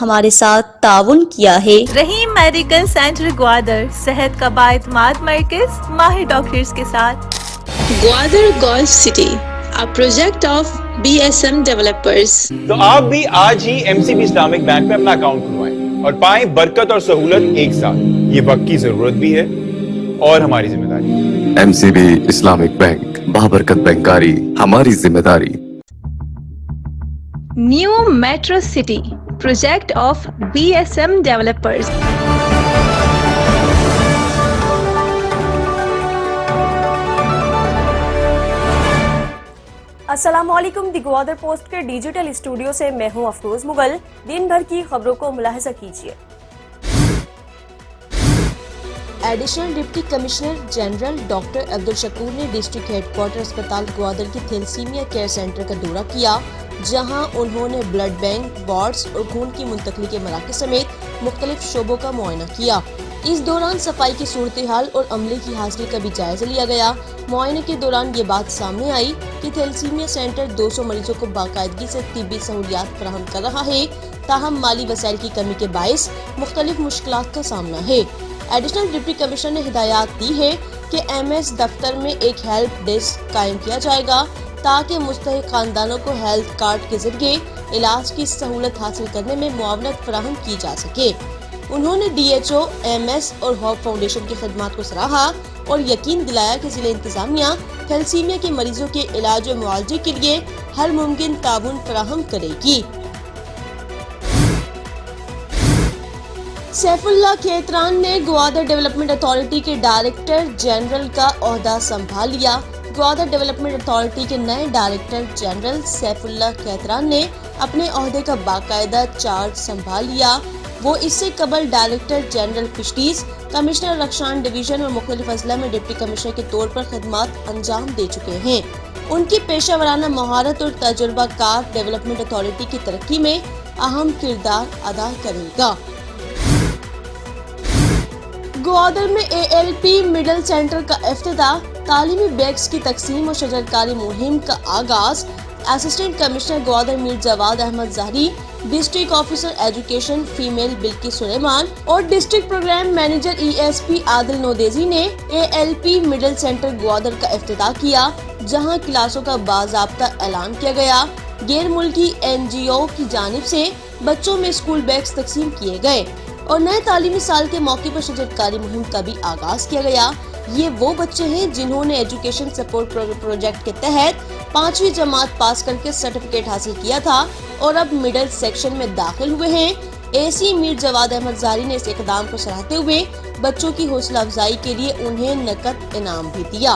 ہمارے ساتھ تعاون کیا ہے۔ رحیم میڈیکل سینٹر گوادر، صحت کا بااعتماد مرکز، ماہر ڈاکٹرز کے ساتھ۔ Gwadar golf city, a project of BSM developers۔ تو آپ بھی آج ہی MCB اسلامک بینک میں اپنا اکاؤنٹ کھلوائیں اور پائیں برکت اور سہولت ایک ساتھ۔ یہ وقت کی ضرورت بھی ہے اور ہماری ذمہ داری۔ MCB اسلامک بینک، بابرکت بینکاری ہماری ذمہ داری۔ New metro city, project of BSM developers. السلام علیکم، دی گوادر پوسٹ کے ڈیجیٹل اسٹوڈیو سے میں ہوں افروز مغل۔ دن بھر کی خبروں کو ملاحظہ کیجیے۔ Additional deputy commissioner general doctor Abdul Shakoor نے ڈسٹرکٹ ہیڈ کوارٹر اسپتال گوادر کی تھیلیسیمیا کیئر سینٹر کا دورہ کیا، جہاں انہوں نے بلڈ بینک، وارڈز اور خون کی منتقلی کے مراکز سمیت مختلف شعبوں کا معائنہ کیا۔ اس دوران صفائی کی صورتحال اور عملے کی حاضری کا بھی جائزہ لیا گیا۔ معائنے کے دوران یہ بات سامنے آئی کہ تھیلیسیمیا سینٹر 200 مریضوں کو باقاعدگی سے طبی سہولیات فراہم کر رہا ہے، تاہم مالی وسائل کی کمی کے باعث مختلف مشکلات کا سامنا ہے۔ ایڈیشنل ڈپٹی کمشنر نے ہدایات دی ہے کہ MS دفتر میں ایک ہیلپ ڈیسک قائم کیا جائے گا تاکہ مستحق خاندانوں کو ہیلتھ کارڈ کے ذریعے علاج کی سہولت حاصل کرنے میں معاونت فراہم کی جا سکے۔ انہوں نے DHO، MS اور ہوپ فاؤنڈیشن کی خدمات کو سراہا اور یقین دلایا کہ ضلع انتظامیہ تھیلیسیمیا کے مریضوں کے علاج و معالجے کے لیے ہر ممکن تعاون فراہم کرے گی۔ سیف اللہ کھیتران نے گوادر ڈیولپمنٹ اتھارٹی کے ڈائریکٹر جنرل کا عہدہ سنبھال لیا۔ گوادر ڈیولپمنٹ اتھارٹی کے نئے ڈائریکٹر جنرل سیف اللہ کھیتران نے اپنے عہدے کا باقاعدہ چارج سنبھال لیا۔ وہ اس سے قبل director general fisheries, commissioner Rakhshan division اور مختلف اضلاع میں ڈپٹی کمشنر کے طور پر خدمات انجام دے چکے ہیں۔ ان کی پیشہ ورانہ مہارت اور تجربہ کار ڈیولپمنٹ اتھارٹی کی ترقی میں اہم کردار ادا کرے گا۔ گوادر میں ALP مڈل سینٹر کا افتتاح، تعلیمی بیگز کی تقسیم اور شجرکاری مہم کا آغاز۔ Assistant commissioner Gwadar Mir Jawad Ahmed Zahri, district officer education female Bilqees Suleman اور district program manager ESP Adil Nodezai نے ALP مڈل سینٹر گوادر کا افتتاح کیا، جہاں کلاسوں کا باضابطہ اعلان کیا گیا۔ غیر ملکی NGO کی جانب سے بچوں میں اسکول بیگز تقسیم کیے گئے اور نئے تعلیمی سال کے موقع پر شجرکاری مہم کا بھی آغاز کیا گیا۔ یہ وہ بچے ہیں جنہوں نے ایجوکیشن سپورٹ پروجیکٹ کے تحت 5ویں جماعت پاس کر کے سرٹیفکیٹ حاصل کیا تھا اور اب مڈل سیکشن میں داخل ہوئے ہیں۔ AC میر جواد احمد ظاہری نے اس اقدام کو سراہتے ہوئے بچوں کی حوصلہ افزائی کے لیے انہیں نقد انعام بھی دیا۔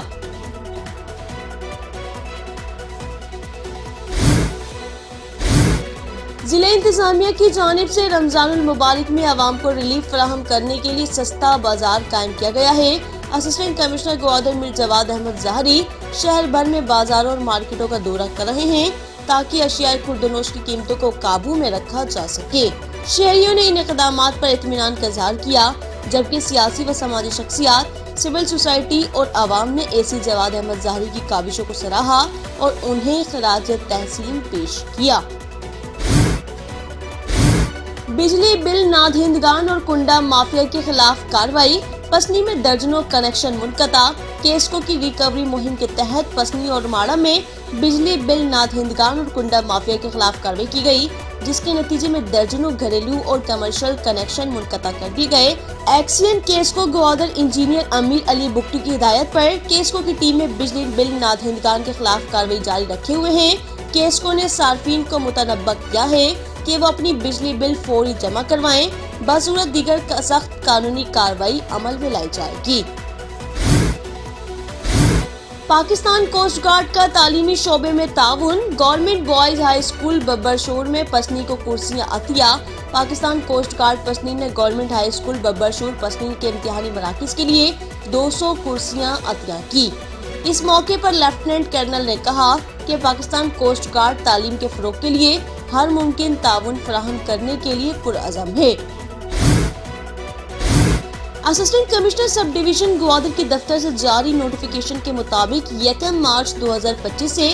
ضلع انتظامیہ کی جانب سے رمضان المبارک میں عوام کو ریلیف فراہم کرنے کے لیے سستا بازار قائم کیا گیا ہے۔ اسسٹنٹ کمشنر گوادر میر جواد احمد ظاہری شہر بھر میں بازاروں اور مارکیٹوں کا دورہ کر رہے ہیں تاکہ اشیاء خوردونوش کی قیمتوں کو قابو میں رکھا جا سکے۔ شہریوں نے ان اقدامات پر اطمینان کا اظہار کیا، جبکہ سیاسی و سماجی شخصیات، سول سوسائٹی اور عوام نے AC جواد احمد ظاہری کی کاوشوں کو سراہا اور انہیں خراج تحسین پیش کیا۔ بجلی بل نادہندگان اور کنڈا مافیا کے خلاف کارروائی، پسنی میں درجنوں کنیکشن منقطع۔ کیسکو کی ریکوری مہم کے تحت پسنی اور ماڑا میں بجلی بل نادہندگان اور کنڈا مافیا کے خلاف کارروائی کی گئی، جس کے نتیجے میں درجنوں گھریلو اور کمرشل کنیکشن منقطع کر دیے گئے۔ ایکسین کیسکو گوادر انجینئر امیر علی بگٹی کی ہدایت پر کیسکو کی ٹیم میں بجلی بل نادہندگان کے خلاف کارروائی جاری رکھے ہوئے ہیں۔ کیسکو نے صارفین کو متنبہ کیا ہے کہ وہ اپنی بجلی بل فوری جمع کروائیں، بصورت دیگر سخت قانونی کارروائی عمل میں لائی جائے گی۔ پاکستان کوسٹ گارڈ کا تعلیمی شعبے میں تعاون، گورنمنٹ بوائز ہائی اسکول ببرشور میں پسنی کو کرسیاں عطیہ۔ پاکستان کوسٹ گارڈ پسنی نے گورنمنٹ ہائی اسکول ببرشور پسنی کے امتحانی مراکز کے لیے 200 کرسیاں عطیہ کی۔ اس موقع پر لیفٹیننٹ کرنل نے کہا کہ پاکستان کوسٹ گارڈ تعلیم کے فروغ کے لیے ہر ممکن تعاون فراہم کرنے کے لیے پرعزم ہے۔ اسسٹنٹ کمشنر سب ڈویژن گوادر کے دفتر سے جاری نوٹیفیکیشن کے مطابق 1 مارچ 2025 سے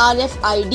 RFID